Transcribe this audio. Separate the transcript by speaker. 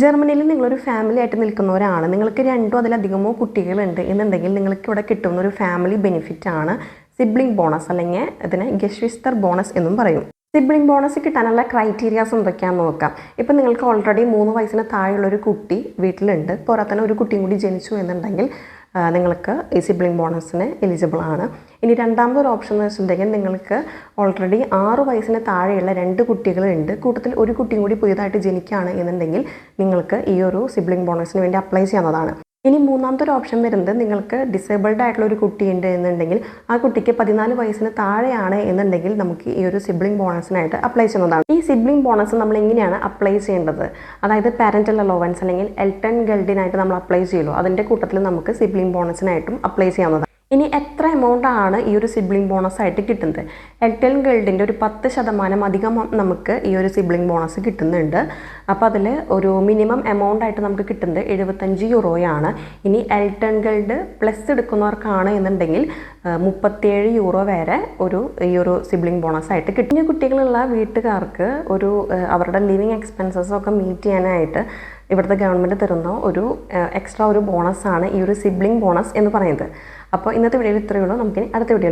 Speaker 1: ജർമ്മനിയിൽ നിങ്ങളൊരു ഫാമിലി ആയിട്ട് നിൽക്കുന്നവരാണ്, നിങ്ങൾക്ക് രണ്ടോ അതിലധികമോ കുട്ടികളുണ്ട് എന്നുണ്ടെങ്കിൽ നിങ്ങൾക്ക് ഇവിടെ കിട്ടുന്ന ഒരു ഫാമിലി ബെനിഫിറ്റ് ആണ് സിബ്ലിംഗ് ബോണസ്, അല്ലെങ്കിൽ ഇതിനെ ഗെശ്വിസ്തർ ബോണസ് എന്നും പറയും. സിബ്ലിംഗ് ബോണസ് കിട്ടാനുള്ള ക്രൈറ്റീരിയാസ് എന്തൊക്കെയാണെന്ന് നോക്കാം. ഇപ്പം നിങ്ങൾക്ക് ഓൾറെഡി 3 വയസ്സിന് താഴെയുള്ളൊരു കുട്ടി വീട്ടിലുണ്ട്, പോരാത്തന്നെ ഒരു കുട്ടിയും കൂടി ജനിച്ചു എന്നുണ്ടെങ്കിൽ നിങ്ങൾക്ക് ഈ സിബ്ലിംഗ് ബോണസിന് എലിജിബിൾ ആണ്. ഇനി രണ്ടാമതൊരു ഓപ്ഷൻ എന്ന് വെച്ചിട്ടുണ്ടെങ്കിൽ നിങ്ങൾക്ക് ഓൾറെഡി 6 വയസ്സിന് താഴെയുള്ള 2 കുട്ടികളുണ്ട്, കൂട്ടത്തിൽ ഒരു കുട്ടിയും കൂടി പുതിയതായിട്ട് ജനിക്കുകയാണ് എന്നുണ്ടെങ്കിൽ നിങ്ങൾക്ക് ഈ ഒരു സിബ്ലിംഗ് ബോണസിന് വേണ്ടി അപ്ലൈ ചെയ്യാവുന്നതാണ്. ഇനി മൂന്നാമത്തെ ഒരു ഓപ്ഷൻ വരുന്നത് നിങ്ങൾക്ക് ഡിസേബിൾഡ് ആയിട്ടുള്ള ഒരു കുട്ടിയുണ്ട് എന്നുണ്ടെങ്കിൽ ആ കുട്ടിക്ക് 14 വയസ്സിന് താഴെയാണ് എന്നുണ്ടെങ്കിൽ നമുക്ക് ഈ ഒരു സിബ്ലിംഗ് ബോണസിനായിട്ട് അപ്ലൈ ചെയ്യുന്നതാണ്. ഈ സിബ്ലിംഗ് ബോണസ് നമ്മൾ എങ്ങനെയാണ് അപ്ലൈ ചെയ്യേണ്ടത്? അതായത് പാരന്റൽ അലോവൻസ് അല്ലെങ്കിൽ എൽട്ടൺ ഗൾഡിനായിട്ട് നമ്മൾ അപ്ലൈ ചെയ്യുമല്ലോ, അതിൻ്റെ കൂട്ടത്തിൽ നമുക്ക് സിബ്ലിംഗ് ബോണസിനായിട്ടും അപ്ലൈ ചെയ്യാവുന്നതാണ്. ഇനി എത്ര എമൗണ്ട് ആണ് ഈ ഒരു സിബ്ലിംഗ് ബോണസ് ആയിട്ട് കിട്ടുന്നത്? എൽട്ടൺ ഗൾഡിൻ്റെ ഒരു 10% അധികം നമുക്ക് ഈ ഒരു സിബ്ലിംഗ് ബോണസ് കിട്ടുന്നുണ്ട്. അപ്പോൾ അതിൽ ഒരു മിനിമം എമൗണ്ട് ആയിട്ട് നമുക്ക് കിട്ടുന്നത് 75 യൂറോയാണ്. ഇനി എൽട്ടൺ ഗൾഡ് പ്ലസ് എടുക്കുന്നവർക്കാണ് എന്നുണ്ടെങ്കിൽ 37 യൂറോ വരെ ഈ ഒരു സിബ്ലിംഗ് ബോണസ് ആയിട്ട് കിട്ടും. കുഞ്ഞു കുട്ടികളുള്ള വീട്ടുകാർക്ക് അവരുടെ ലിവിങ് എക്സ്പെൻസസ് ഒക്കെ മീറ്റ് ചെയ്യാനായിട്ട് ഇവിടുത്തെ ഗവൺമെൻറ് തരുന്ന ഒരു എക്സ്ട്രാ ഒരു ബോണസാണ് ഈ ഒരു സിബ്ലിംഗ് ബോണസ് എന്ന് പറയുന്നത്. അപ്പോൾ ഇന്നത്തെ വീഡിയോയിൽ ഇത്രയേ ഉള്ളൂ. നമുക്കിനി അടുത്ത വീഡിയോയിൽ